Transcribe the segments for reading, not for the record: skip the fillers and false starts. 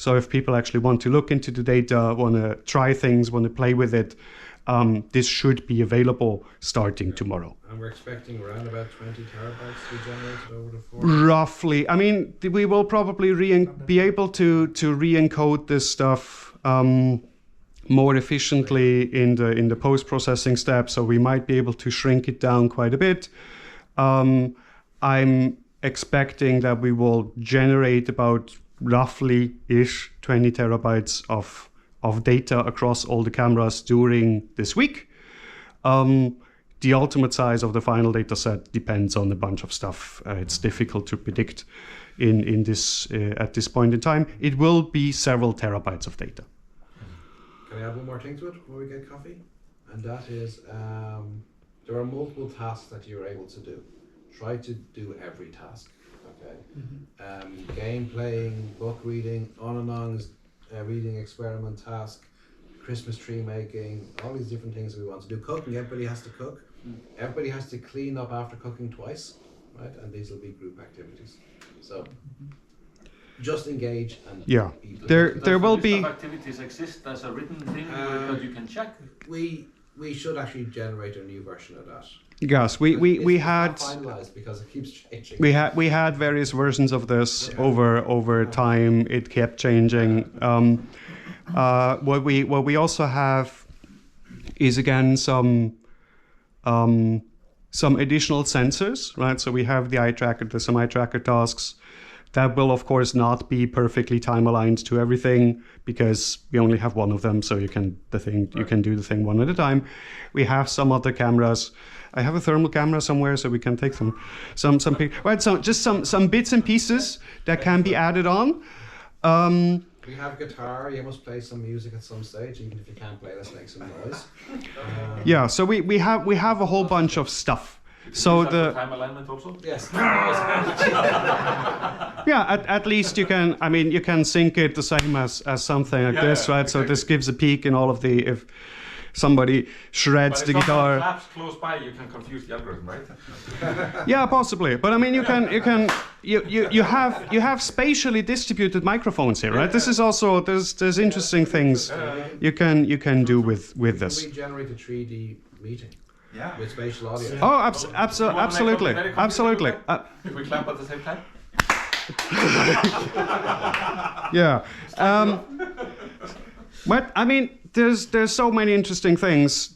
So if people actually want to look into the data, want to try things, want to play with it, this should be available starting tomorrow. And we're expecting around about 20 terabytes to be generated over the 4 Roughly. I mean, we will probably be able to re-encode this stuff more efficiently in the post-processing step, so we might be able to shrink it down quite a bit. I'm expecting that we will generate about roughly-ish 20 terabytes of data across all the cameras during this week. The ultimate size of the final data set depends on a bunch of stuff. It's difficult to predict in this at this point in time. It will be several terabytes of data. Can I add one more thing to it before we get coffee? And that is, there are multiple tasks that you're able to do. Try to do every task. Okay. Game playing, book reading, on and on, reading experiment task, Christmas tree making, all these different things that we want to do. Cooking, everybody has to cook. Everybody has to clean up after cooking twice, right? And these will be group activities. So just engage and there will be activities exist as a written thing that you can check. We should actually generate a new version of that. Yes, we had finalized because it keeps changing. We had various versions of this over time. It kept changing. What we also have is again some additional sensors, right? So we have the eye tracker, there's some eye tracker tasks that will of course not be perfectly time aligned to everything because we only have one of them. So you can do the thing one at a time. We have some other cameras. I have a thermal camera somewhere, so we can take some right. So just some bits and pieces that can be added on. We have guitar. You must play some music at some stage, even if you can't play. Let's make some noise. Yeah. So we have a whole bunch of stuff. So the time alignment also. Yes. Yeah. At least you can. I mean, you can sync it the same as something like this, right? Exactly. So this gives a peek in all of the if somebody shreds the guitar. Perhaps close by, you can confuse the algorithm, right? Yeah, possibly. But I mean, you have spatially distributed microphones here, right? This is also there's interesting things you can do with this. Can we generate a 3D meeting? Yeah. With spatial audio. Oh, absolutely. If we clap at the same time. Yeah. But I mean, there's so many interesting things.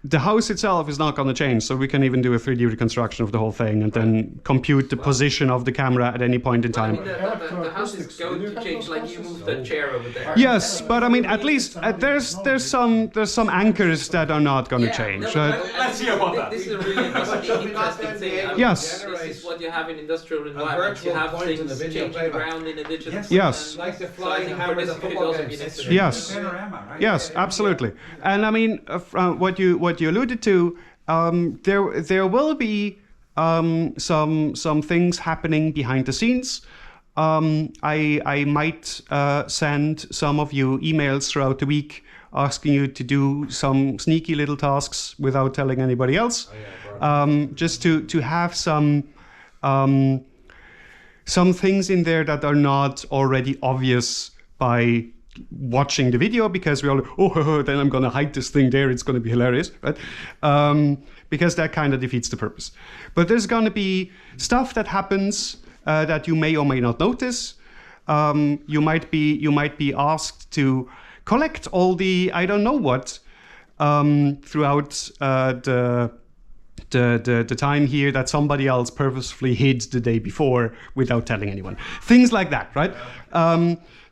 The house itself is not going to change, so we can even do a 3D reconstruction of the whole thing and then compute the position of the camera at any point in time. I mean, the house is going to change, like you moved the chair over there. Yes, but I mean, at least there's some anchors that are not going to change. Let's see about that. This is a really interesting thing. Yes. This is what you have in industrial environments. You have things changing around in a digital. Yes. Like the flying hammer, the football games. Yes. Yes, absolutely. And I mean, what you alluded to, there will be some things happening behind the scenes. I might send some of you emails throughout the week asking you to do some sneaky little tasks without telling anybody else, just to have some things in there that are not already obvious by watching the video, because we all then I'm going to hide this thing there, it's going to be hilarious, right? Because that kind of defeats the purpose. But there's going to be stuff that happens that you may or may not notice. You might be asked to collect all the I don't know what throughout the time here that somebody else purposefully hid the day before without telling anyone. Things like that, right?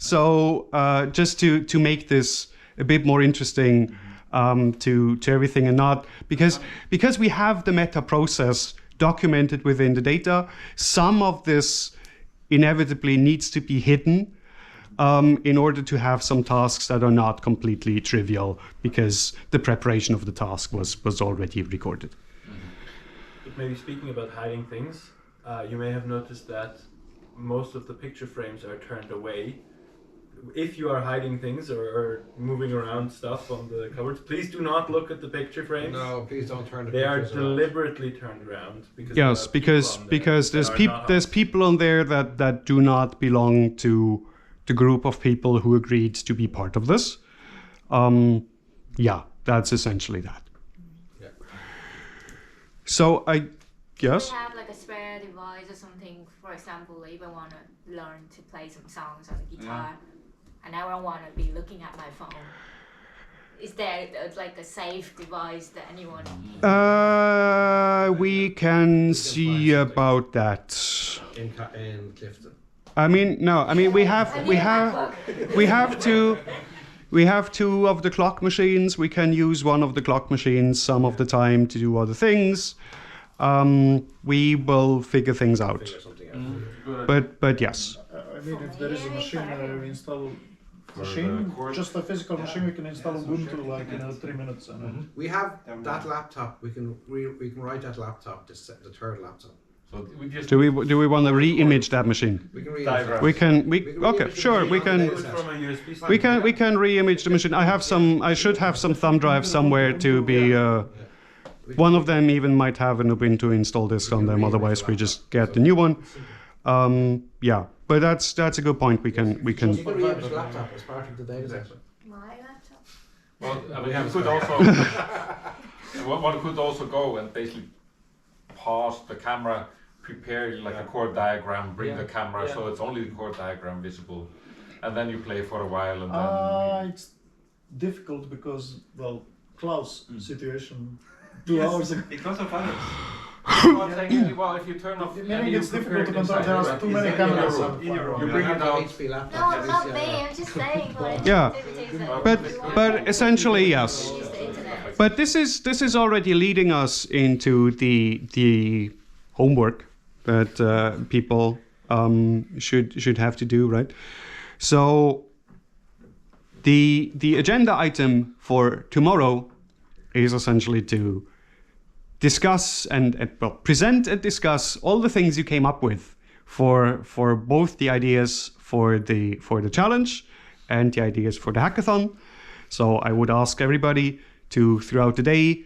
So just to make this a bit more interesting to everything, and not because we have the meta process documented within the data, some of this inevitably needs to be hidden in order to have some tasks that are not completely trivial because the preparation of the task was already recorded. But maybe speaking about hiding things, you may have noticed that most of the picture frames are turned away. If you are hiding things or moving around stuff on the covers, please do not look at the picture frames. No, please don't turn the They are pictures deliberately turned around. Because there's people on there that do not belong to the group of people who agreed to be part of this. Yeah, that's essentially that. Yeah. So I guess. We have like a spare device or something. For example, if I want to learn to play some songs on the guitar, and I don't want to be looking at my phone. Is there like a safe device that anyone? We can see about that. In Clifton. I mean, no. I mean, we have two of the clock machines. We can use one of the clock machines some of the time to do other things. We will figure things out. Figure something out. But yes. I mean, if there is a machine, we install machine, just a physical machine. We can install Ubuntu like in 3 minutes. We have that laptop. We can write that laptop, the third laptop. So we just Do we want to re-image that machine? We can read Diagram. We can. Okay, re-image the sure. machine We on the can. data Do it set. from a USB stick. We can re-image the machine. I should have some thumb drives somewhere to be. One of them even might have an Ubuntu install disk on them. Otherwise, we just get the new one. Yeah, but that's a good point. We can. You can reimage the laptop as part of the data set. My laptop. well, I mean, you could also one could also go and basically pause the camera, prepare like a chord diagram, bring the camera so it's only the chord diagram visible, and then you play for a while and then. It's difficult because, well, Klaus' situation 2 hours ago. Because of others. Well, if you turn off, Meaning it's difficult to control. There are too many cameras. You bring it out. HP laptop. No, not me. I'm just saying what Yeah, activities that but essentially yes. use the internet. But this is already leading us into the homework that people should have to do, right? So the agenda item for tomorrow is essentially to discuss and present and discuss all the things you came up with for both the ideas for the challenge and the ideas for the hackathon. So I would ask everybody to, throughout the day,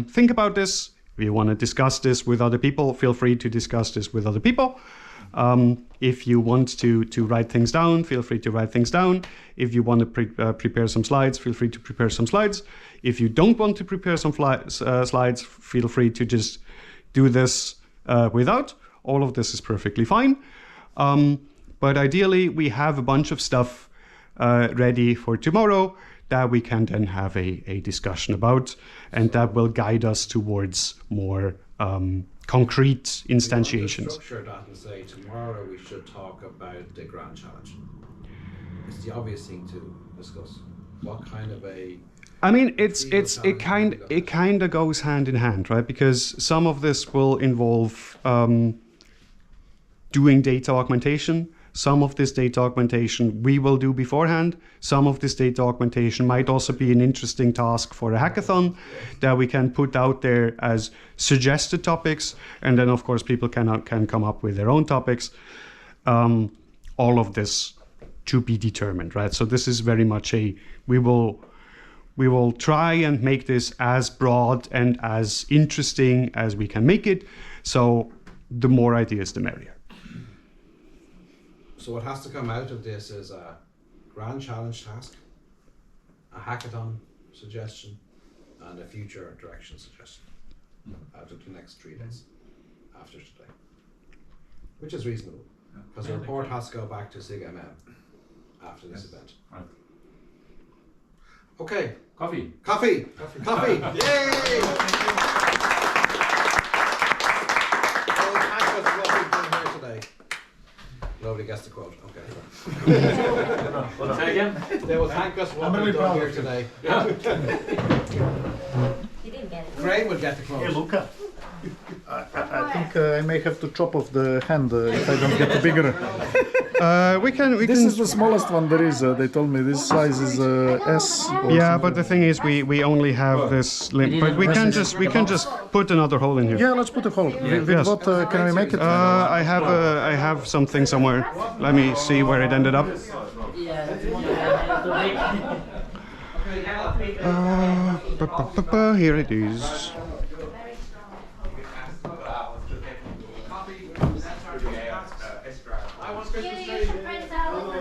think about this. If you want to discuss this with other people, feel free to discuss this with other people. If you want to write things down, feel free to write things down. If you want to prepare some slides, feel free to prepare some slides. If you don't want to prepare some slides, feel free to just do this without. All of this is perfectly fine. But ideally, we have a bunch of stuff ready for tomorrow that we can then have a discussion about, and that will guide us towards more concrete instantiations. Structure that and say tomorrow we should talk about the grand challenge. It's the obvious thing to discuss. What kind of a I mean, it kind of goes hand in hand, right? Because some of this will involve doing data augmentation. Some of this data augmentation we will do beforehand. Some of this data augmentation might also be an interesting task for a hackathon that we can put out there as suggested topics, and then of course people can come up with their own topics. All of this to be determined, right? So this is very much we will try and make this as broad and as interesting as we can make it. So the more ideas, the merrier. So what has to come out of this is a grand challenge task, a hackathon suggestion, and a future direction suggestion out of the next 3 days after today, which is reasonable because the report has to go back to SIG-MM after this event. Right. Okay, Coffee. coffee. Yay! Nobody gets the quote. Okay. Say again. They will thank us for I'm what really we've done proud here of you. today. You didn't get it. Graham will get the quote. Hey, Luca. I think I may have to chop off the hand if I don't get the bigger. We can. This is the smallest one there is. They told me this size is S. or Yeah, something. but the thing is, we only have this limb. But we can just put another hole in here. Yeah, let's put a hole. With Yes. what can we make it? I have something somewhere. Let me see where it ended up. Here it is. You should print out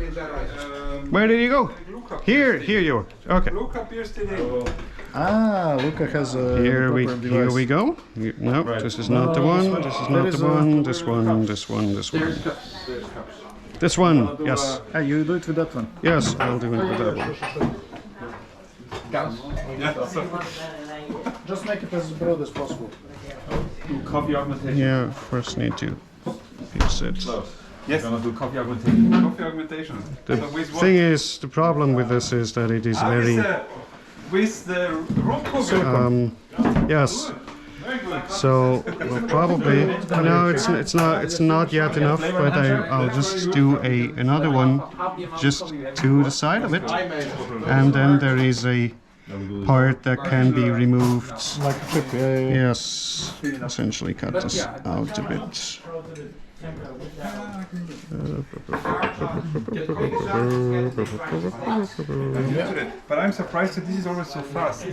you generate? Where did you go? Luca. Here you are. Okay. Luca appears today. Luca has a Here we device. go. No, this is not the one. This is not the one. This one. This one. This one. This one. Yes. You do it with that one. Yes, I'll do it with that one. Just make it as broad as possible. Coffee augmentation. Yeah. First need to fix it. Yes. Gonna do coffee augmentation. Coffee augmentation. The So with what? thing is, the problem with this is that it is very. With the room cooker. Yes. Very good. So we'll probably no, it's not yet enough, but I'll just do another one just to the side of it, and then there is a part that can be removed. Like a chip, yeah. Yes, essentially cut this out a bit. But I'm surprised that this is always so fast.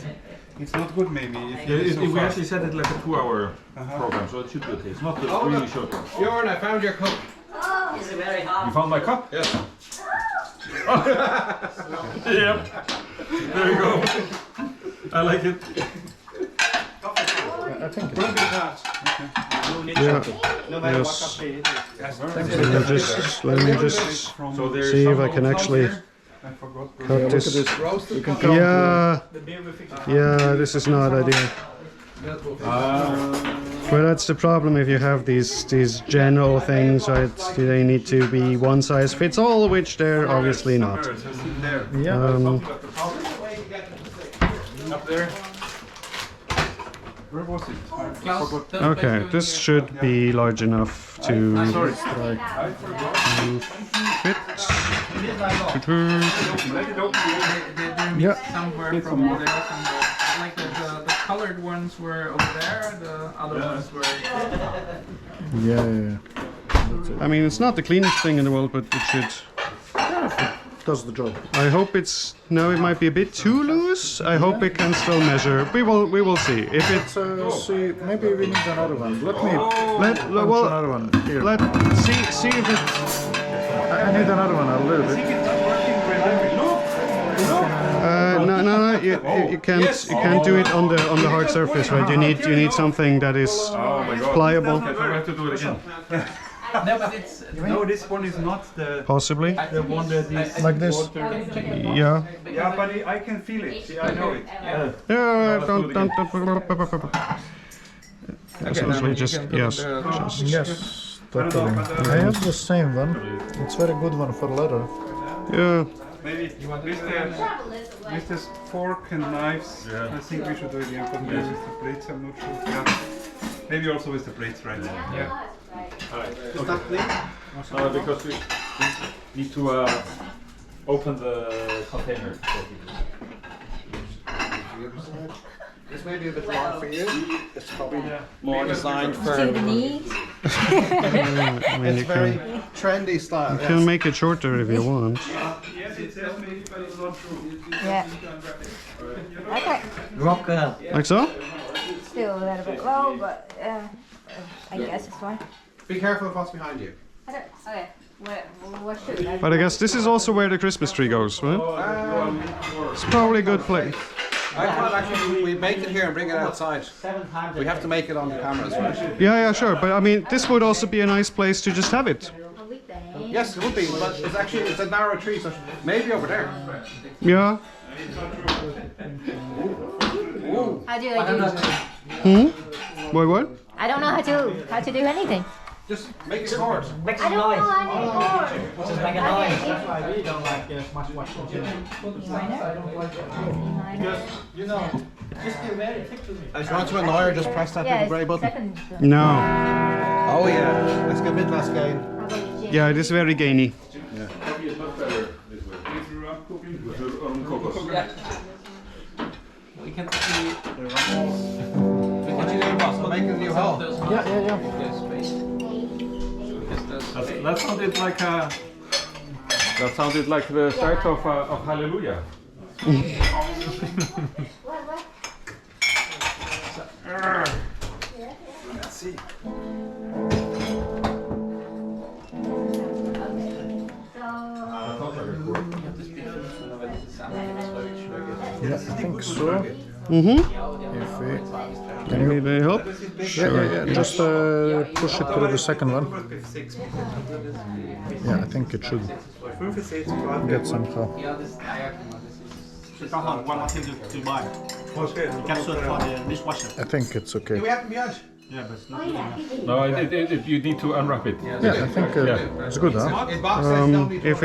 It's not good, maybe. If it is so We fast. actually set it like a 2-hour program, so it should be okay. It's not a really short one. Bjorn, I found your cup. Is it very hot? You found my cup? Yes. Yep. There you go. I like it. I think it's Yeah. Yes. Let me just So there's see if some I can actually I forgot. cut this. Roasted Yeah. Yeah, this is not ideal. But that's the problem if you have these general things, right? They need to be one size fits all, which they're obviously not. It's just in there. up there. Where was it? I Klaus, forgot. don't Okay, make this should be large enough to Sorry. fit. Let it open. Yeah. somewhere from there, somewhere. Like the colored ones were over there, the other ones were. yeah. I mean, it's not the cleanest thing in the world, but it should. Does the job. I hope it's no. It might be a bit too loose. I hope it can still measure. We will see. If it's See, maybe we need another one. Let me punch well, another one. Here. let see if it. I need another one a little bit. No. You can't do it on the hard surface, right? You need something that is Oh my god. pliable, Okay, so we have to do it again. No, but it's. No, this one is not the possibly. one that is Like this. Yeah. Yeah, but I can feel it. See, I know it. Yeah. Don't. Essentially, just yes. Just. Yes, totally. I have the same one. It's very good one for leather. Yeah. Maybe with this fork and knives, I think we should do it again. But maybe with the plates, I'm not sure. Yeah. Maybe also with the plates, right? Yeah. Alright. Is that clean? Because we need to open the container. This may be a bit long for you. It's probably more designed for. To the knees. I mean, you It's very can trendy style. you can make it shorter if you want. Yes, it says maybe, but it's not true. Yeah. Okay. Rocker. Like so. Still a little bit low, but I guess it's fine. Be careful of what's behind you. Okay. What should I? But I guess this is also where the Christmas tree goes, right? It's probably a good place. I thought actually we make it here and bring it outside. We have to make it on the cameras, right? Yeah, sure. But I mean, this would also be a nice place to just have it. Yes, it would be, but it's a narrow tree, so maybe over there. Yeah. How do I do? Wait, what? I don't know how to do anything. Just make it short. Make I some don't noise. know anymore. Just make a noise. I really don't like much watching. If you want to annoy her, just press that little grey button. Second. No. Oh yeah, let's get a bit less gain. Yeah, it is very gainy. Coffee is much better this way. With your own cocos. Yeah. We can see. What you doing, boss? Make a new hole. Yeah. That sounded like a. That sounded like the start of Hallelujah. Let's see. Yeah, I think so. Mm-hmm. If we Can you need any help? yeah, just push it through the second one. Yeah, I think it should get somehow. I think it's okay. No, you need to unwrap it. Yeah, I think it's good, huh? If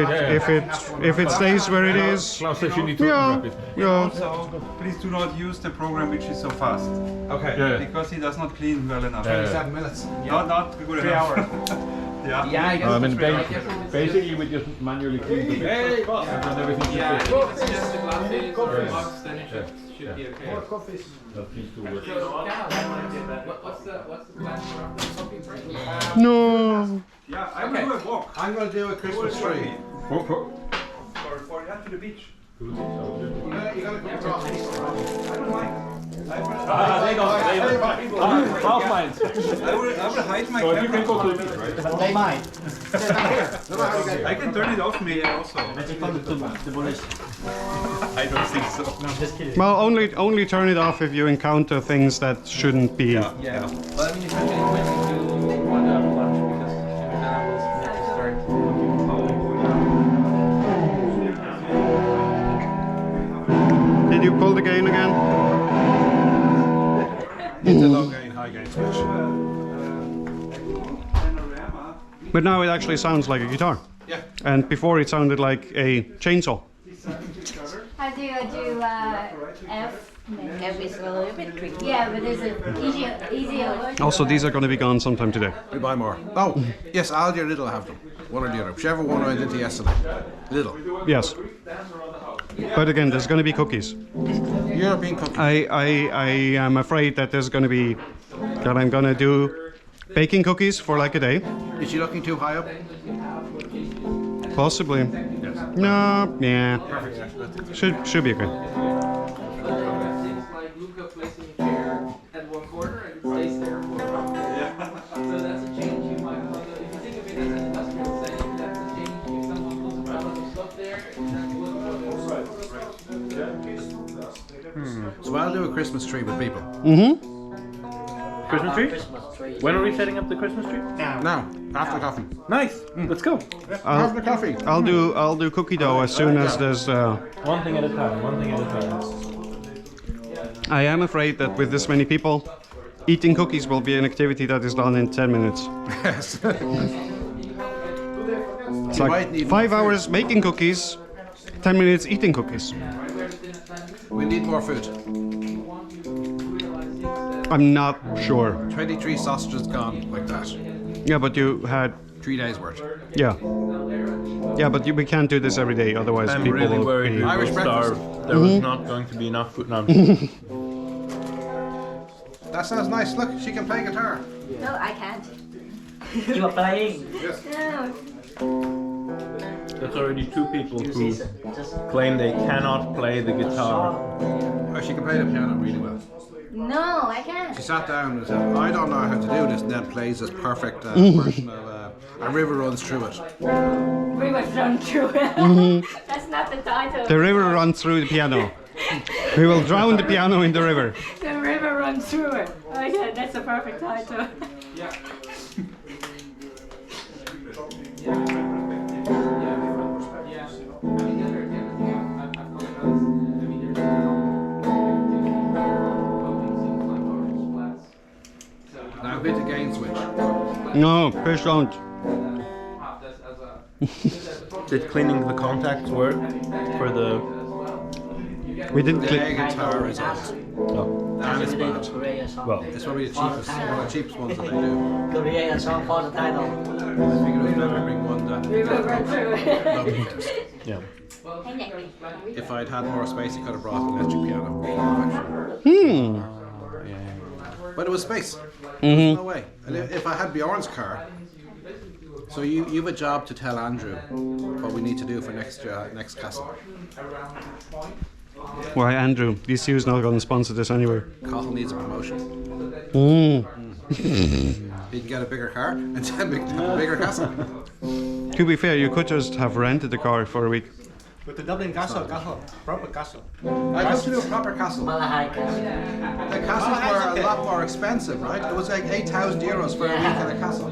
it stays where it is, Klaus says you need to yeah, unwrap it. yeah. Also, please do not use the program which is so fast. Okay. Yeah. Because he does not clean well enough. 7 minutes. Not good enough. yeah. I mean, basically we just manually clean the bits and then everything Yeah, is if it's just the glass in box, then it should be okay. that needs to work. What's the plan for the coffee break? No. Yeah, I will do a walk. I'm going to do a Christmas tree. For yeah, to the beach. You gotta come across. I don't mind. Half minds. I will hide my So you camera. can go to the beach, right? They might. I can turn it off maybe also. I don't think so. No, I'm just kidding. Well, only turn it off if you encounter things that shouldn't be. Yeah. But I mean, if you're getting quick to one lunch, because then I will start Did you pull the gain again? It's a low gain, high gain switch. But now it actually sounds like a guitar. Yeah. And before it sounded like a chainsaw. How do I do F? F is a little bit tricky. Yeah, but there's an easier version. Also, these are going to be gone sometime today. We buy more. Oh, yes, Aldi or Lidl have them. One or the other. Whichever one I went into yesterday. Lidl. Yes. But again, there's going to be cookies. European cookies. I am afraid that there's going to be that I'm going to do baking cookies for like a day. Is she looking too high up? Possibly. Yes. No, yeah. Perfect. Should be okay. things like Luca placing a chair at one corner and it stays there for So that's a change you might want to, if you think of it as an industrial setting, that's a change. If someone puts a pile of stuff there, that's So I'll do a Christmas tree with people. Mm-hmm. Christmas tree? Christmas tree. When are we setting up the Christmas tree? Now, after coffee. Nice. Let's go. After coffee. I'll do cookie dough as soon as there's. One thing at a time. One thing at a time. I am afraid that with this many people, eating cookies will be an activity that is done in 10 minutes. Yes. It's You like might need 5 more hours making cookies, 10 minutes eating cookies. We need more food. I'm not sure. 23 sausages gone like that. Yeah, but you had 3 days worth. yeah. Yeah, but we can't do this every day, otherwise I'm people really will worried be. we Irish will breakfast. starve. There was not going to be enough food. No. That sounds nice. Look, she can play guitar. No, I can't. You are playing. No. There's already 2 people You who see, just claim they cannot play the guitar. Oh, she can play the piano really well. No, I can't. She sat down and said, I don't know how to do this, and then plays this perfect version of A River Runs Through It. River run through it. That's not the title. The river runs through the piano. We will drown the piano in the river. The river runs through it. Okay, that's a perfect title. Now hit the gain switch. No, please don't. Did cleaning the contacts work for the? We didn't The click. guitar is out. And it's bad. create a song. Well, It's probably the cheapest, one of the cheapest ones that they do. Create a song for the title. I figured it was better to bring one that River run through it. nobody uses. yeah. If I'd had more space, I could have brought an electric piano. But it was space. No way. And if I had Bjorn's car, so you've a job to tell Andrew what we need to do for next castle. Why, Andrew? DCU is not going to sponsor this anyway. Cahill needs a promotion. He can get a bigger car and then have a bigger castle. To be fair, you could just have rented the car for a week. With the Dublin castle, proper castle. I'd love to do a proper castle. Malahai castle. The castles were a lot more expensive, right? It was like 8,000 euros for a week in a castle.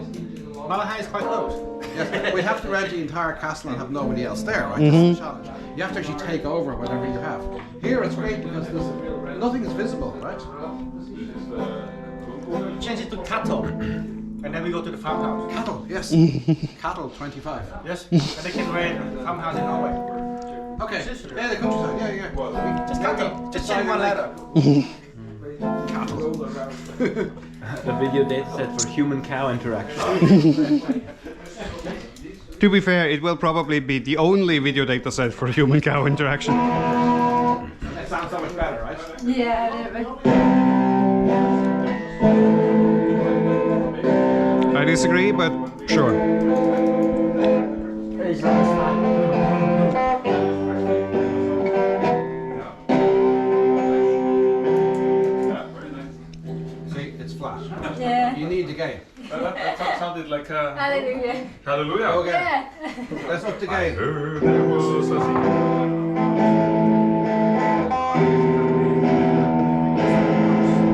Malahai is quite close. Yes, we have to rent the entire castle and have nobody else there, right? That's the challenge. You have to actually take over whatever you have. Here it's great because nothing is visible, right? Change it to cattle. And then we go to the farmhouse. Cattle, yes. Cattle 25. Yes. And they can rent the farmhouse in Norway. Okay. Yeah, the countryside. Yeah. Just cattle. Just change one letter. The video data set for human-cow interaction. To be fair, it will probably be the only video data set for human-cow interaction. That sounds so much better, right? Yeah, a little bit. I disagree, but sure. Very satisfying. See, it's flat. Yeah. You need the game. That sounded like Hallelujah. Hallelujah. Okay. Yeah. Let's up the I game. heard there was a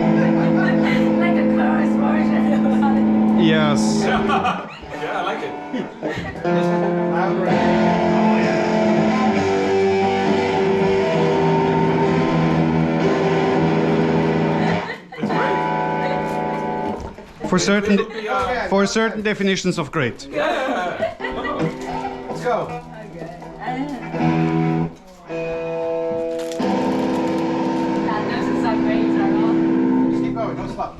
Like a chorus version of Hallelujah. Yes. Yeah, I like it. It's great. For certain definitions of great. Let's go. That doesn't sound great at all. Just keep going, don't stop.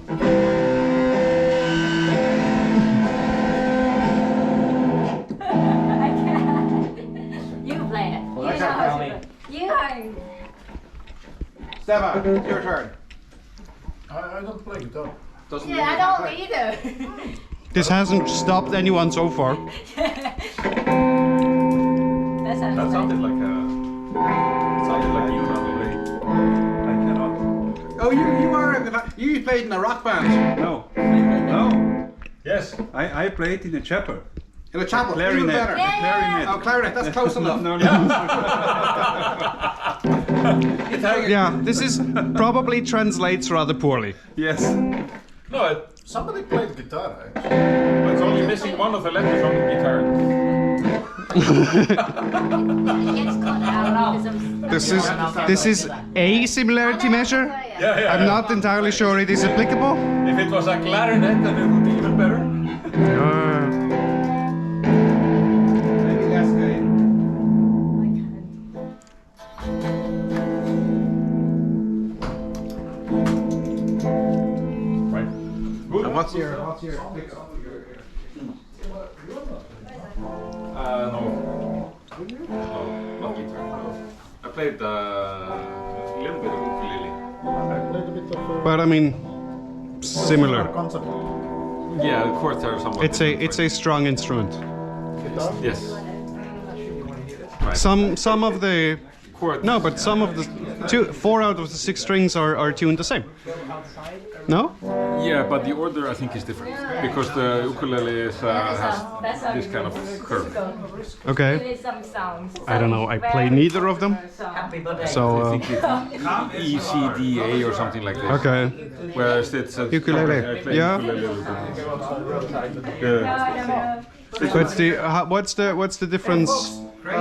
I can't. You play it. You know how to play. You are. Stefan, it's your turn. I don't play guitar. Doesn't Yeah, I don't either. This hasn't stopped anyone so far. That sounds That sounded like a. Sounded like you probably. I cannot. Oh, you played in a rock band. No. No. Yes. I played in a chapel. In a chapel. Even Clarinet. better. Yeah. Clarinet. Oh, clarinet, that's close enough. No. Yeah, this is probably translates rather poorly. Yes. No, Somebody played guitar, it's only missing one of the letters on the guitar. It gets cut out because of This is a similarity measure. Yeah. I'm not entirely sure it is applicable. If it was a clarinet, then it would be even better. Maybe less game. Right. Good. What's your pick? No. No, not guitar. I played a little bit of ukulele. I played a bit of But I mean, similar. concept. Yeah, the chords are somewhat. It's a strong instrument. Guitar. Yes. Some of the Chord. no, but some of the 4 out of the 6 strings are tuned the same. No? Yeah, but the order I think is different because the ukulele is, has this kind of curve. Okay. Give it some sounds. I don't know. I play neither of them. Happy birthday. So E, C, D, A or something like this. okay. Whereas it's a Ukulele. I play Yeah. ukulele a little bit. Yeah. What's the difference? When I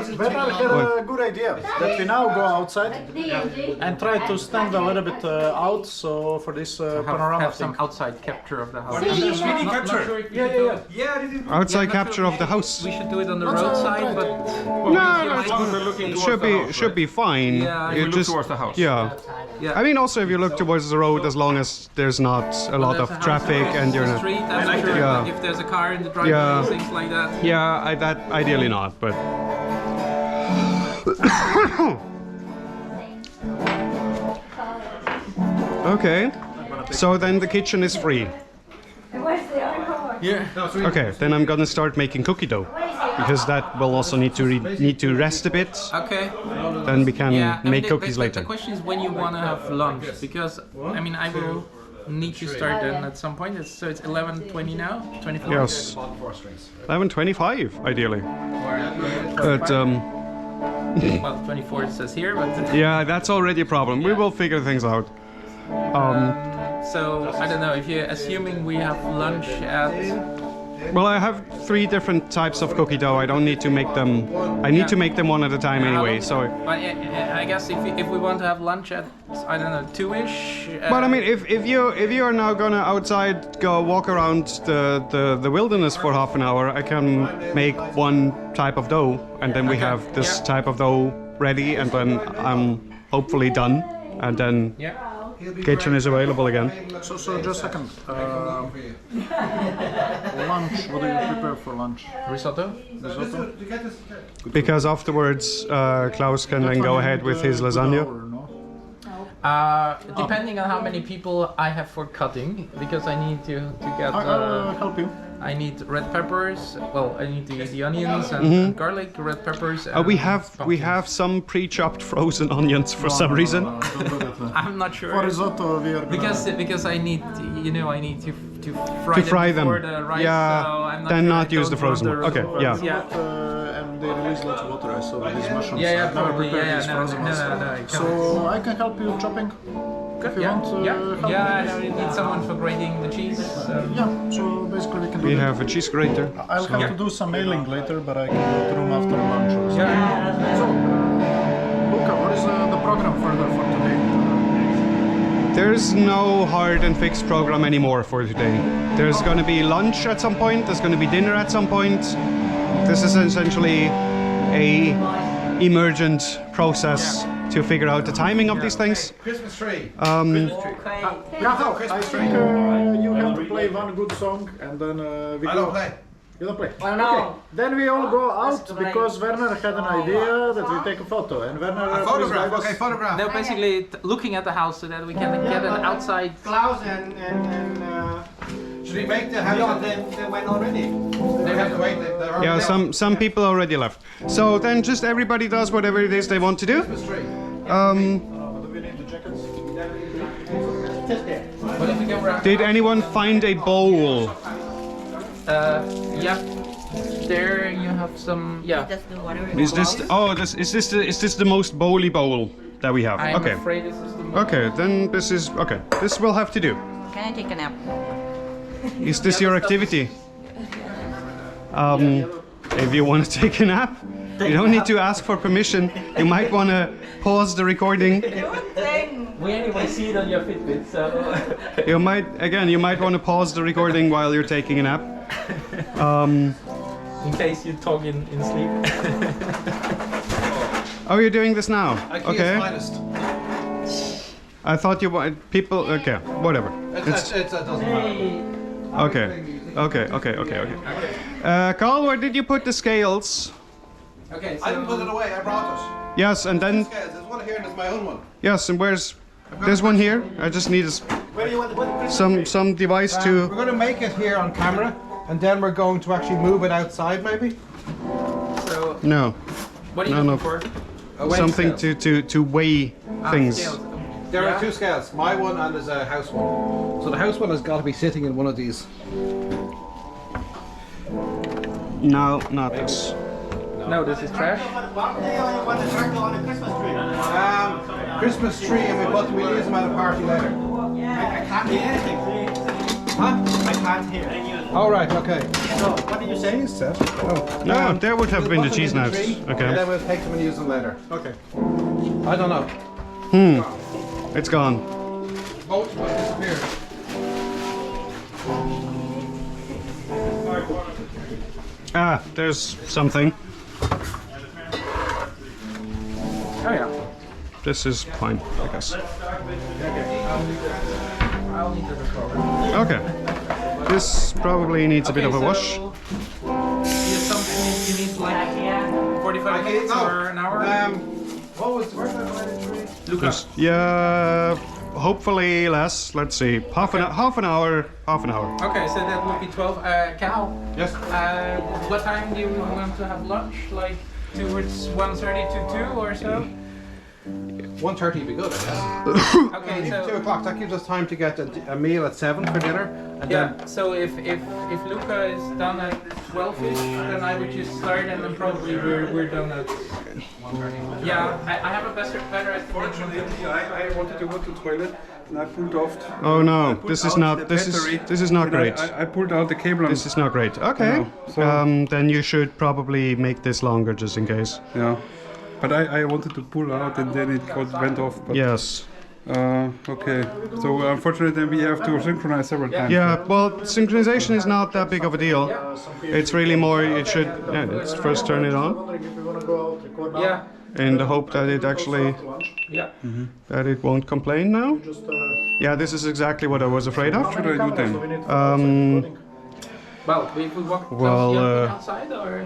had a good idea that we now go outside and try to stand a little bit out, so for this panorama Have some thing. outside capture of the house. Outside capture of the house. We should do it on the roadside, but Should be fine. Yeah, If we look towards the house. Yeah. yeah. I mean, also if you look towards the road, as long as there's not a lot of traffic and you're not. street, I'm sure Yeah. if there's a car in the driveway, Yeah. things like that. Yeah, that ideally not, but. Okay. So then the kitchen is free. Where's the other one? Okay, then I'm gonna start making cookie dough because that will also need to rest a bit. Okay. Then we can Yeah. I mean, make cookies later. The question is when you want to have lunch, because I mean I will need to start then at some point. So it's 11:20 now, 24. Yes. 11:25 ideally. But well, 24 it says here, but Yeah, that's already a problem. We will figure things out. so I don't know if you're assuming we have lunch at. Well, I have 3 different types of cookie dough. I don't need to make them. I need to make them one at a time anyway. So. But I guess if we want to have lunch at I don't know 2ish. But I mean, if you are now gonna outside go walk around the wilderness for half an hour, I can make one type of dough, and then we have this type of dough ready, and then I'm hopefully done, and then kitchen is available again. So just a second. Lunch. What do you prepare for lunch? Risotto. Risotto. Because afterwards, Klaus can then go ahead with his lasagna. Depending on how many people I have for cutting, because I need to get. I'll help you. I need red peppers. Well, I need the onions and garlic, red peppers. And We have some pre-chopped frozen onions for some reason. No, don't do that. I'm not sure. For risotto, we are Because I need to fry them. before the rice. Yeah, So I'm not then sure. not I use the don't want frozen one. Okay, yeah. Yeah. And they release lots of water. I saw these mushrooms. Yeah, I've never probably. prepared Yeah, these no, frozen ones. I can't. So I can help you chopping. If you want, help me. I need someone for grating the cheese. Yeah, so basically we can do We that. have a cheese grater. I'll have to do some mailing later, but I can go through after lunch. Or something. Yeah. So, Luca, what is the program further for today? There's no hard and fixed program anymore for today. There's going to be lunch at some point. There's going to be dinner at some point. This is essentially a emergent process to figure out the timing of these things. Christmas tree. I think you have to play one good song and then we I go. don't play. You don't play? Well, no. Okay. Then we all go out because Werner had an idea that we take a photo and Werner. A photograph. Okay, photograph. No, basically looking at the house so that we can get an outside. Klaus and Should we make the house? they went already. They have to wait. They're Yeah, some people already left. So then just everybody does whatever it is they want to do. Christmas tree. Do we need the jackets? But if we go around. Did anyone find a bowl? Yeah. There you have some. Yeah. Just do whatever. Is this the most bowly bowl that we have? I'm Okay. afraid this is the most. Okay, then this is okay. This will have to do. Can I take a nap? Is this your activity? If you want to take a nap, you don't need to ask for permission. You might want to pause the recording. We anyway see it on your Fitbit, so. You might want to pause the recording while you're taking a nap. In case you talk in sleep. Oh, you're doing this now? Okay. Finest. I thought you wanted people. Okay, whatever. It doesn't matter. Okay. Carl, where did you put the scales? Okay, so. I didn't put it away. I brought it. Yes, and then There's one here and there's my own one. yes, and there's one here. I just need Where do you want to put it? some device We're to. going to make it here on camera, and then we're going to actually move it outside, maybe. So, No, what are you No, looking for? A weight something scale. to weigh things. Scales. There Yeah. are 2 scales. My one and there's a house one. So the house one has got to be sitting in one of these. No, not this. No, this is trash. Why would they only want to turn on a Christmas tree? Christmas tree, and we'll use them at a party later. I can't hear anything. Huh? I can't hear. All right. Okay. So, what did you say? No, there would have been the cheese nuts. nuts. And Okay, then we'll take them and use them later. Okay. I don't know. it's gone. Both of them disappeared. Ah, there's something. Oh yeah. This is fine, I guess. I'll need the recorder. Okay. This probably needs a bit of a wash. Is something you need like 45 minutes or an hour? Where's that tree? Luca. Yeah, hopefully less. Let's see. Half an hour. Okay, so that would be 12. Cal, Yes. what time do you want to have lunch? Like towards 1:30 to 2 or so? 1:30 would be good, I guess. Okay, Even so 2 o'clock. That gives us time to get a meal at 7 for dinner, and yeah. So if Luca is done at 12ish, then I would just start, and then probably we're done at 1:30. Yeah, I have a better estimate. Fortunately, I wanted to go to the toilet and I pulled off. Oh no, I pulled this is out not. the This is battery, this is not but great. I pulled out the cable. This is not great. Okay. No, so- Then you should probably make this longer just in case. Yeah, but I wanted to pull out and then it went off. But, Yes. Okay. So unfortunately, we have to synchronize several times. Yeah. Well, synchronization is not that big of a deal. It's really more. It should. Yeah, let's first turn it on Wondering if we want to go out, record now. Yeah, in the hope that it actually yeah. that it won't complain now. Just Yeah, this is exactly what I was afraid of. Should I do then? Well, we walk Well, outside, or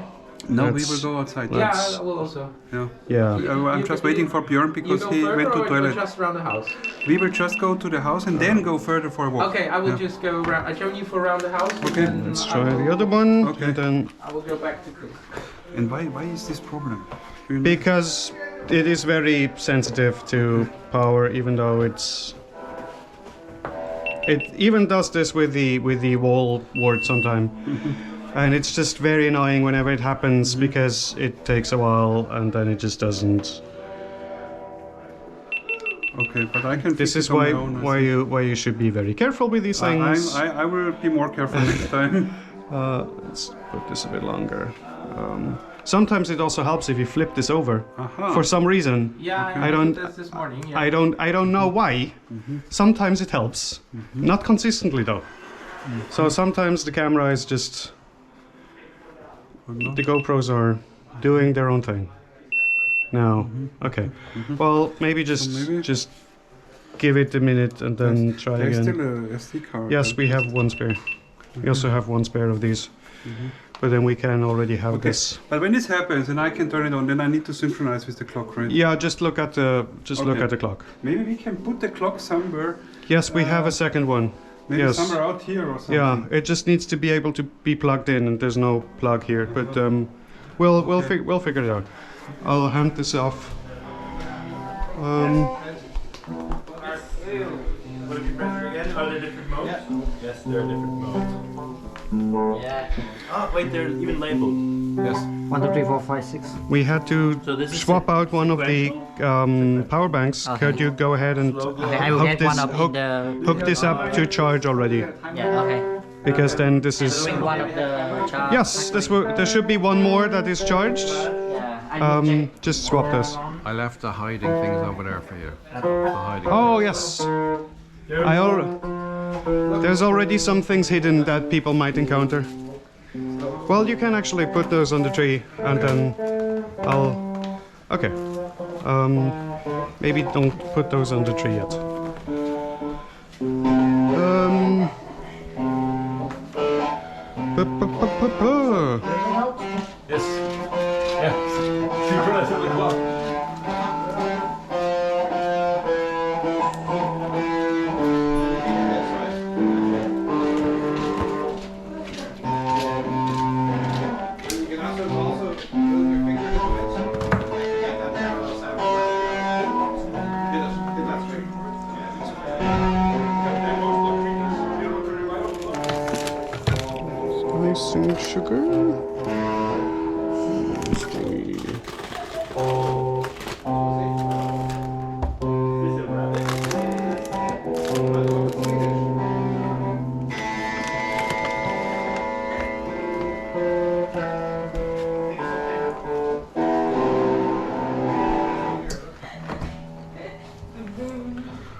No, we Let's- will go outside. yeah, Let's- I will also. Yeah. Yeah. I'm just waiting for Björn because You go he further, went to or toilet. just around the house. We will just go to the house and then go further for a walk. Okay, I will Yeah. just go around. I join you for around the house. Okay. And then Let's I try will- the other one. Okay. And then I will go back to cook. And why is this problem? Do you know? because it is very sensitive to power, even though it even does this with the wall wart sometime. And it's just very annoying whenever it happens because it takes a while and then it just doesn't. Okay, but I can. This fix is it on why my own, I why think. you should be very careful with these things. I will be more careful next time. Let's put this a bit longer. Sometimes it also helps if you flip this over. Aha. For some reason. Yeah, I don't- did this morning. Yeah. I don't know why. Sometimes it helps. Not consistently though. So sometimes the camera is just the GoPros are doing their own thing. No. Okay. Well, maybe So maybe- just give it a minute and then try There's again. still a SD card. Yes, we have one spare. We also have one spare of these. But then we can already have Okay. this. But when this happens and I can turn it on, then I need to synchronize with the clock, right? Yeah, just look at the look Okay. at the clock. Maybe we can put the clock somewhere. Yes, we have a second one. Maybe Yes. somewhere out here or something. Yeah, it just needs to be able to be plugged in, and there's no plug here. But we'll figure it out. I'll hand this off. What have you pressed again? Are there different modes? Yes, there are different modes. Yeah. Oh, wait, they're even labeled. Yes. 1, 2, 3, 4, 5, 6. We had to So this is swap out one of the power banks. Okay. Could you go ahead and Okay, I will hook get this one up hook, in the. hook this up to charge already? Yeah, okay. Because then this is. Doing one of the charge. Yes, there should be one more that is charged. Yeah, I will check. Just swap this. I left the hiding things over there for you. The hiding. Oh yes. There's already some things hidden that people might encounter. Well, you can actually put those on the tree, and then I'll. Okay. Maybe don't put those on the tree yet. Yes. Yeah. Synchronize with the clock. You can also move your fingers a bit so you get that parallel sound. Hit that straight. Icing sugar.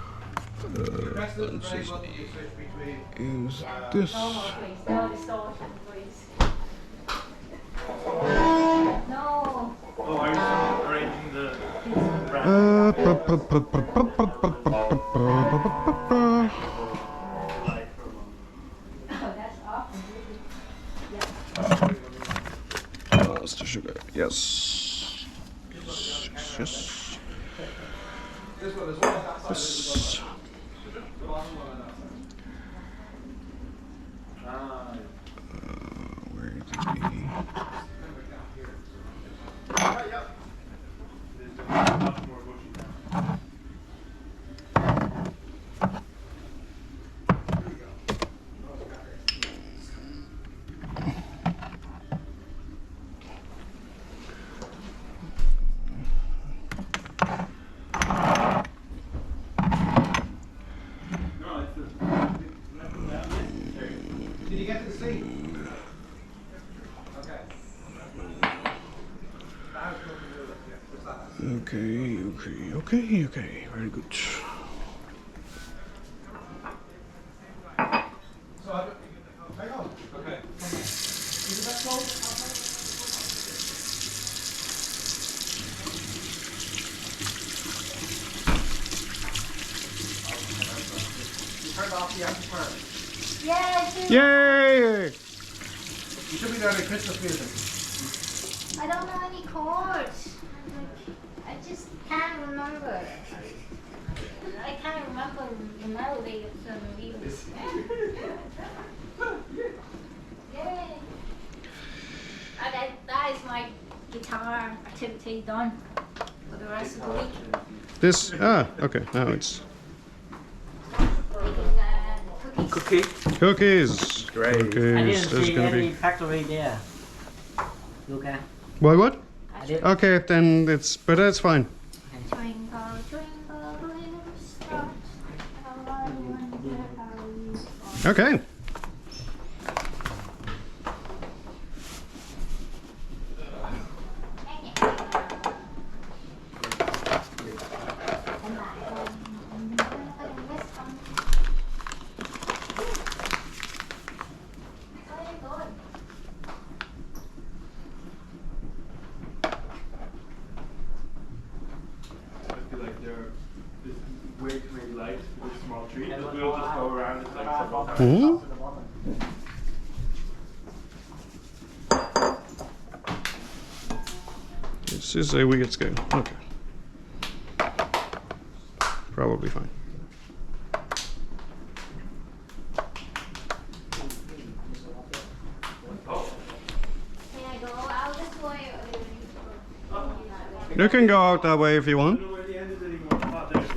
Press the play button to switch between. Is this? No, please. No distortion, please. No. Oh, are you still arranging the That's awesome. That's the sugar. Yes. Yes. This one as well. Yes. Where did we? much more bushy now? Okay. Very good. Okay. You turned off the amplifier. Yeah, Yay! You should be learning Christmas music. I don't know any chords. I just can't remember. I can't remember the melody of some music. Yay! Okay, that is my guitar activity done for the rest of the week. This, okay, now it's Making cookies. Cookie. cookies. Great. I Cookies, didn't there's see gonna any be... factory there. Luca. What? I didn't. Okay, then but that's fine. Twinkle, twinkle, little star, how I wonder how you are. Okay. I feel like there's way too many lights for this small tree. But we'll just go around it like several times. Hmm? This is a weird scale. Okay. Probably fine. Can I go out this way or You can go out that way if you I want. don't know where the end is anymore. Oh, there it is.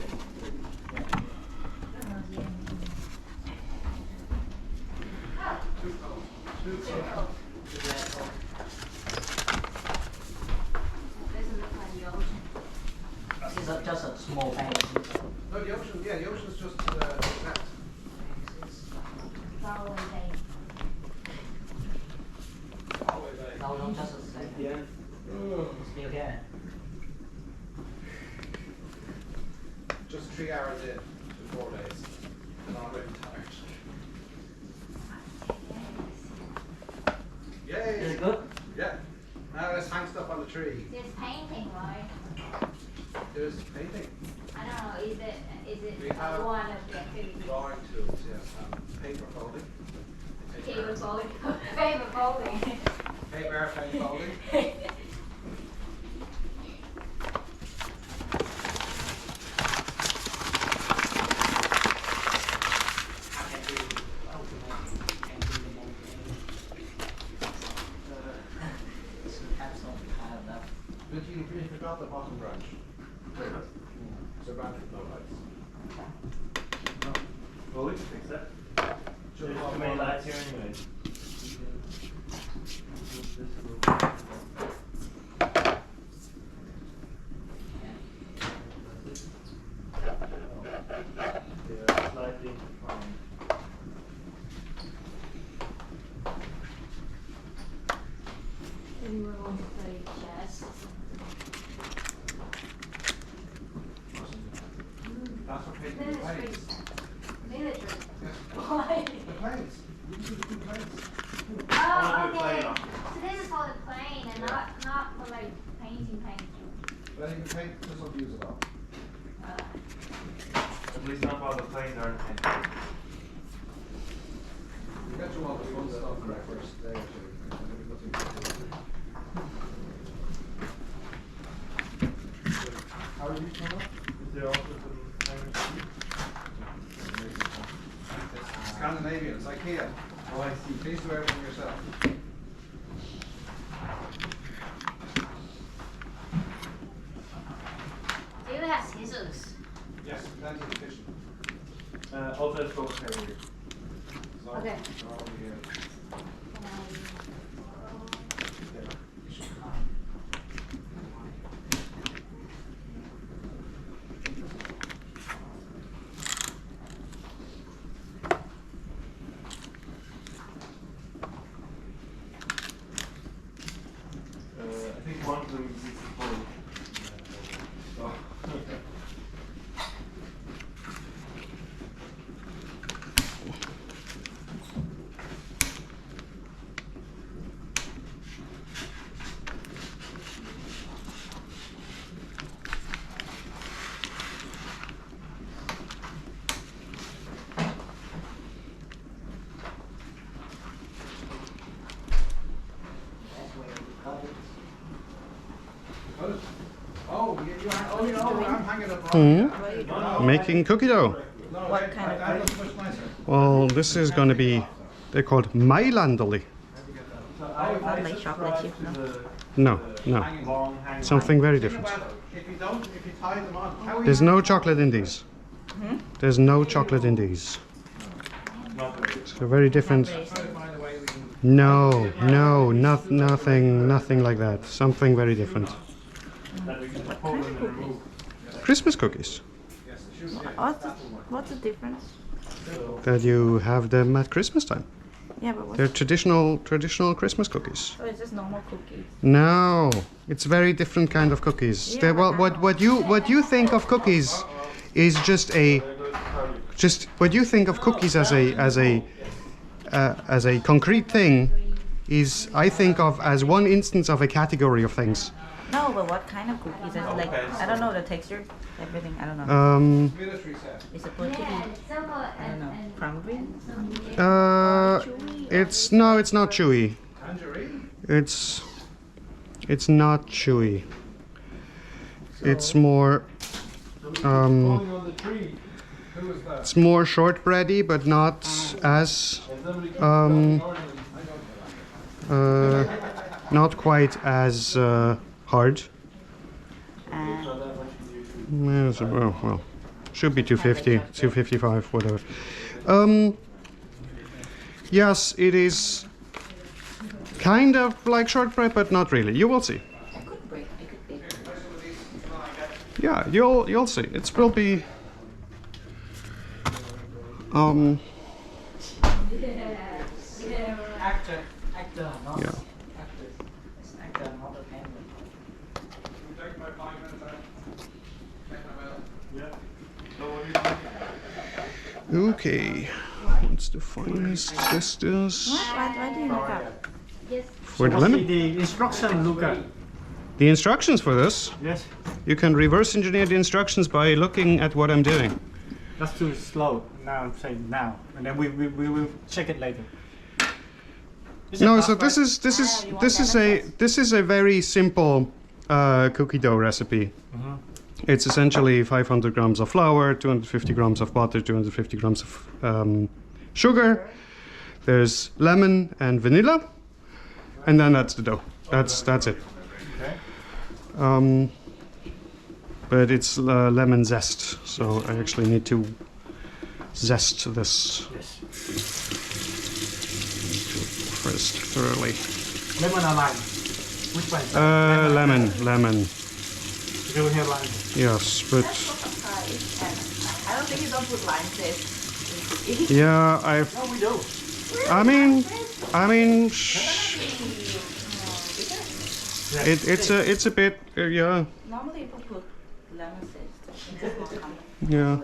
This is just a small bank. No, the ocean, yeah, the ocean's just that. No, no, just a second. Yeah. Still here. Just 3 hours in, 4 days. And I'm already tired. Yay! Is it good? Yeah. Now let's hang stuff on the tree. There's painting, right? There's painting, I don't know, is it We have one of the activities? drawing tools, yes, and paper folding. Paper folding. Paper folding. Paper airplane folding. But you forgot the bottom branch. It's a branch with no lights. Well, we can fix that. Just There's one too many more lights here anyway. Yeah, slightly. We were going to play chess. That's what paper Military. planes. Military. Yes. Why? The planes. We can do the good planes. Oh, do the plane okay. off. So this is for the plane and not for like painting. But you can paint, this will use it all. At least not while the planes aren't painted. You get through all the fun stuff for that first day or two. And there'll be nothing to do. How are you coming up? Is there also some hangers? It's Scandinavian, it's IKEA. Oh, I see. Please do everything yourself. Do you have scissors? Yes, plenty of efficient. Also, let's go here. So, Okay. they're all over here. I think one of them is full. Oh, I'm hanging up right. Making cookie dough. What kind of cookie? Well, this is going to be, they're called Mailandoli. Not like chocolate chip, no? No. Something very different. If you tie them on, There's no chocolate in these. There's no chocolate in these. So very different. No, nothing like that. Something very different. What kind of cookies? Christmas cookies. What's the difference? That you have them at Christmas time. Yeah, but They're traditional Christmas cookies. So it's just normal cookies. No, it's very different kind of cookies. Yeah, Well, what you think of cookies is just what you think of cookies as a concrete thing is I think of as one instance of a category of things. No, but what kind of cookies? Is it like, I don't know the texture, everything, I don't know. It's supposed to be, I don't know, crumbly? It's not chewy. It's not chewy. It's more it's more shortbready, but not as not quite as hard. Well, should be 250, 255, whatever. Yes, it is kind of like shortbread, but not really. You will see. Yeah, you'll see. It will be. Actor, not Yeah. actor. It's actor, not a camera. Okay. What's the finest this does? Why do you look up? For the lemon. The instruction, Luca. The instructions for this. Yes. You can reverse engineer the instructions by looking at what I'm doing. That's too slow. Now I'm saying now, and then we will check it later. No, so this is a very simple cookie dough recipe. It's essentially 500 grams of flour, 250 grams of butter, 250 grams of sugar. There's lemon and vanilla, and then that's the dough. That's it. Okay. But it's lemon zest, so I actually need to zest this first thoroughly. Lemon or lime? Which one? Lemon. You have lime. Yes, but I don't think you don't put lime zest. yeah, No, we do. I mean, it's a bit yeah. Normally people put lemon zest. Yeah.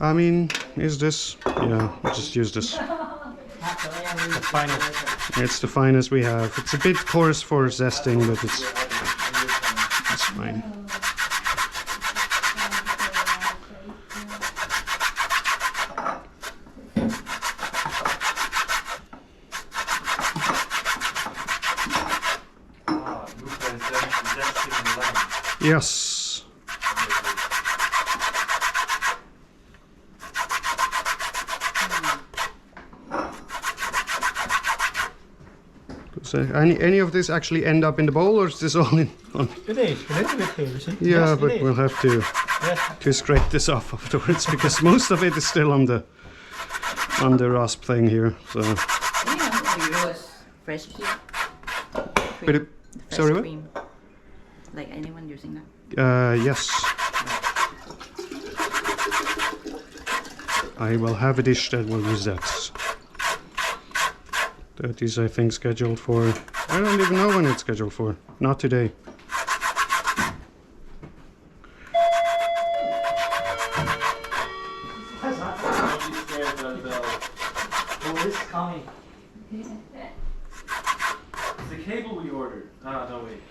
I mean, is this? Yeah, I'll just use this. The finest. It's the finest we have. It's a bit coarse for zesting, but it's fine. Luca is zesting the lemon. Yes. So any of this actually end up in the bowl, or is this all in? It is a little bit here, is it? Yeah, Yes, but it is. we'll have to scrape this off afterwards because most of it is still on the rasp thing here. So. Anyone use fresh cream? But it, Fresh sorry, what? cream. Like anyone using that? Yes. I will have a dish that will use that. That is, I think, scheduled for... I don't even know when it's scheduled for. Not today. Oh, this is coming. It's the cable we ordered. Ah, no, wait.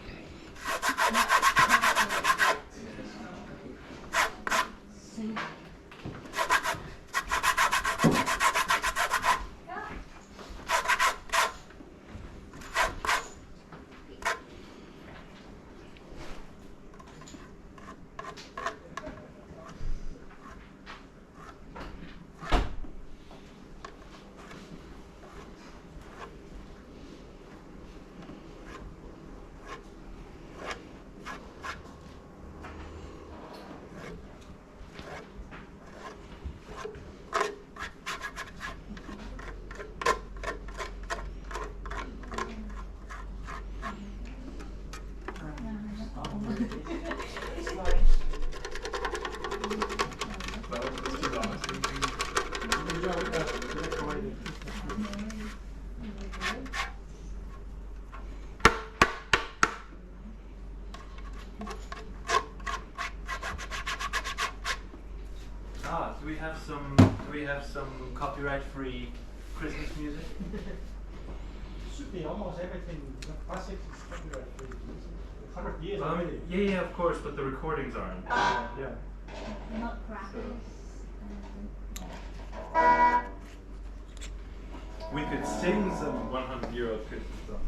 we have some copyright-free Christmas music? Should be almost everything. The classics is copyright free. 100 years already. Yeah, of course, but the recordings aren't. Yeah. Not practice. We could sing some 100-year-old Christmas songs.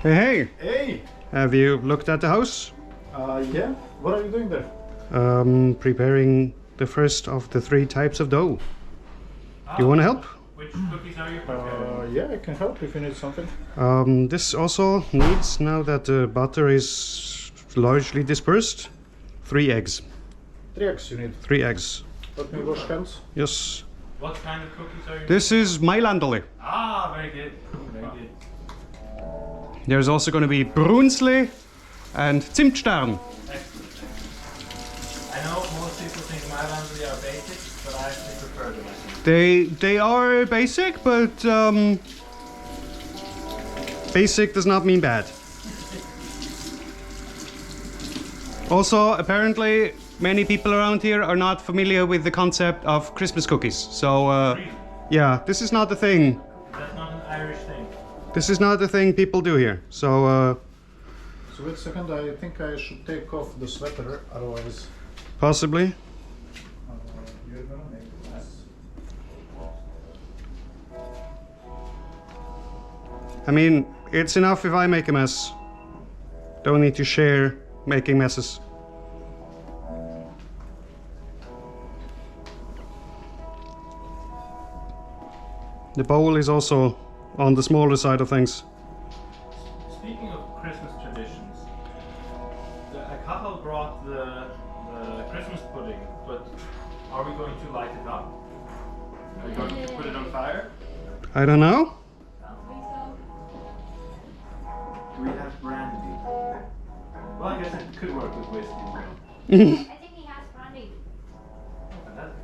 Hey, hey! Hey! Have you looked at the house? Yeah. What are you doing there? Preparing the first of the 3 types of dough. You want to help? Which cookies are you preparing? Yeah, I can help if you need something. This also needs, now that the butter is largely dispersed, 3 eggs. 3 eggs you need. 3 eggs. Let me wash hands. Yes. What kind of cookies are you This is my landoli. Ah, very good. Very good. There's also going to be Brunsli and Zimtstern. I know most people think Mailandri are basic, but I actually prefer them. They are basic, but basic does not mean bad. Also, apparently, many people around here are not familiar with the concept of Christmas cookies. So, yeah, this is not the thing. That's not an Irish thing. This is not the thing people do here. So, So wait a second, I think I should take off the sweater, otherwise possibly. you're gonna make a mess. I mean, it's enough if I make a mess. Don't need to share making messes. The bowl is also on the smaller side of things. Speaking of Christmas traditions, a couple brought the Christmas pudding, but are we going to light it up? Are we going to put it on fire? I don't know. Do we have brandy? Well, I guess it could work with whiskey. I think he has brandy. Fantastic.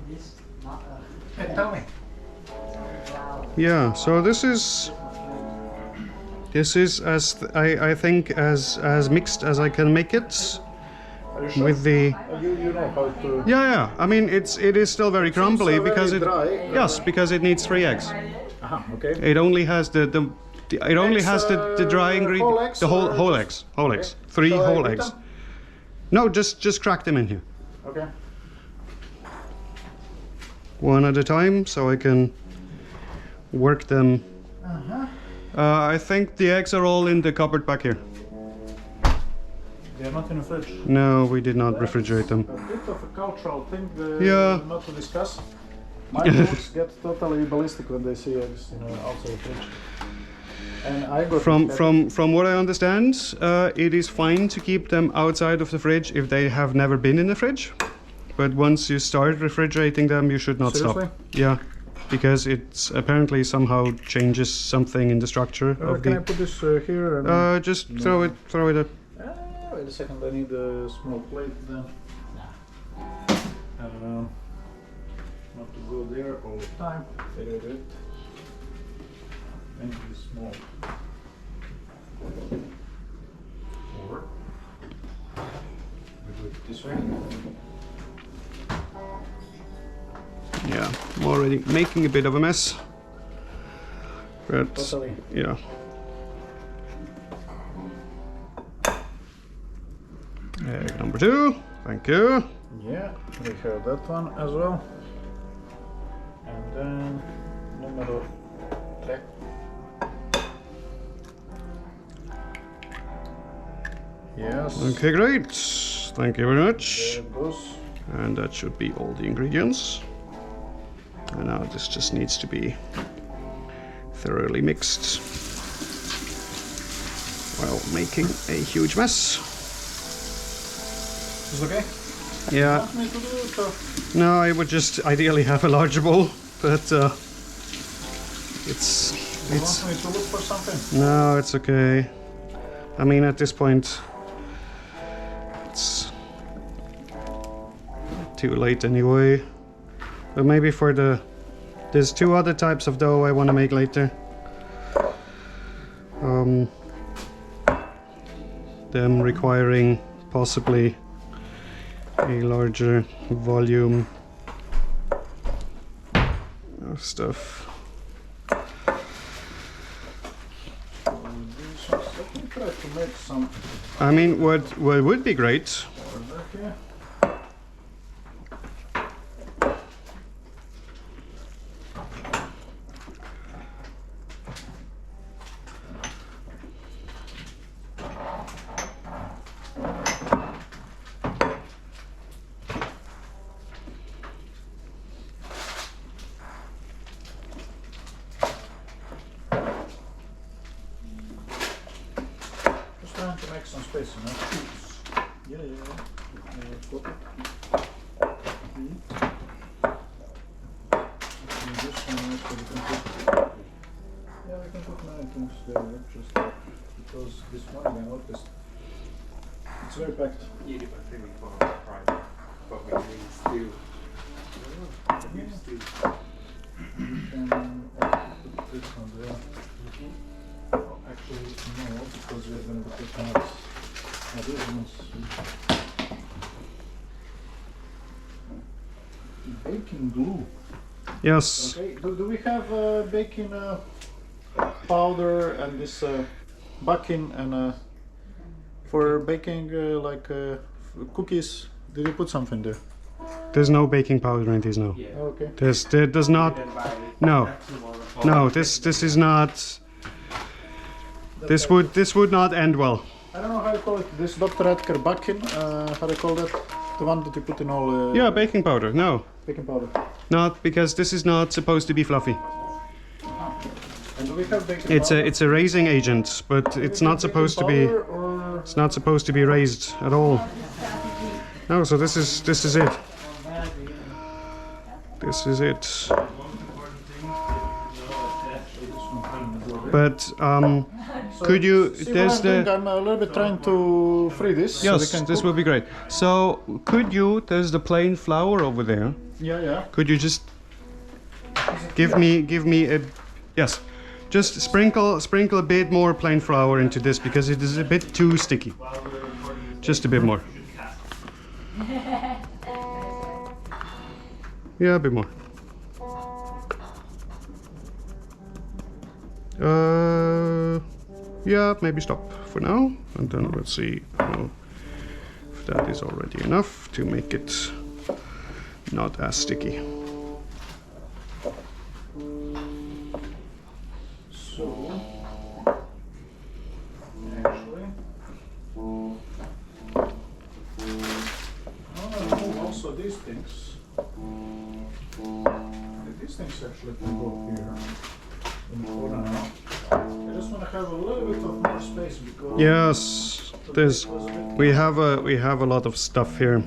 This not Hey, tell me. Yeah, so this is as I think as mixed as I can make it. Are you sure? With the You know how to... yeah, I mean it is still very crumbly because very it dry. yes, because it needs 3 eggs. Aha, okay. It only has the it only has the dry ingredient, whole eggs the or whole just- eggs, okay. 3 Shall I whole eat eggs. them? No, just crack them in here, Okay. one at a time, so I can work them. I think the eggs are all in the cupboard back here. They're not in the fridge. No, we did not refrigerate them. A bit of a cultural thing Yeah. not to discuss. My dogs get totally ballistic when they see eggs outside the fridge. And I got From what I understand, it is fine to keep them outside of the fridge if they have never been in the fridge. But once you start refrigerating them, you should not Seriously? stop. Yeah, because it apparently somehow changes something in the structure of can I the. put this here? And, Just No. throw it up. Wait a second, I need a small plate then. Not to go there all the time. Wait. And be small. Or we do it this way. Yeah, I'm already making a bit of a mess. But Totally. yeah. Egg number 2, thank you. Yeah, we have that one as well. And then numero 3. Yes. Okay, great. Thank you very much. There it goes. And that should be all the ingredients. And now this just needs to be thoroughly mixed while making a huge mess. Is it okay? Yeah. Want me to do it or? No, I would just ideally have a larger bowl, but it's You want me to look for something? no, it's okay. I mean, at this point, it's too late anyway. But maybe for there's 2 other types of dough I want to make later. Them requiring possibly a larger volume of stuff. Let me try to make some I mean, what would be great over here. Just trying to make some space, Yeah. Got it. Yeah, we can put many things there, just like, because this morning I noticed it's very packed. Yeah, but I think we for private, but we need still. And put this one there. Oh, actually, no, because we're going to be taking out these ones. Baking glue. Yes. Okay. Do we have baking powder and this baking and for baking cookies? Did you put something there? There's no baking powder in these, no. Okay. There does not. No. No. This is not. This would not end well. I don't know how you call it. This Dr. Edgar baking. How do you call that? The one that you put in all. Yeah, baking powder. No. Baking powder. Not because this is not supposed to be fluffy. And do we have baking powder? It's a raising agent, but it's not supposed to be. It's not supposed to be raised at all. No, so this is it. This is it. But could you? There's the. I'm a little bit trying to free this. Yes, so we can this cook. will be great. So could you? There's the plain flour over there. Yeah. Could you just give me a yes? Just sprinkle a bit more plain flour into this because it is a bit too sticky. Just a bit more. Yeah, a bit more. Yeah, maybe stop for now, and then let's see if that is already enough to make it not as sticky. So actually, I want to remove also these things. These things actually can go here in the corner now. I just want to have a little bit of more space because yes, we have a lot of stuff here.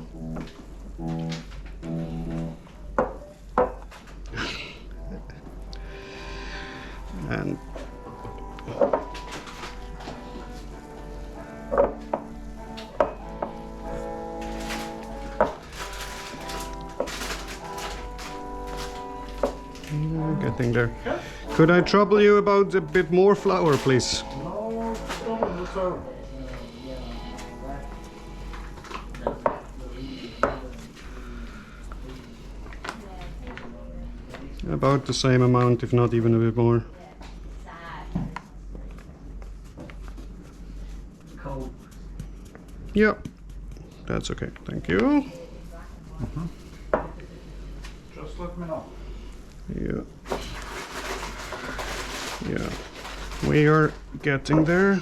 And getting there. Could I trouble you about a bit more flour, please? no problem whatsoever. About the same amount, if not even a bit more. Cold. Yeah, that's okay. Thank you. Just let me know. Yeah. Yeah. We are getting there.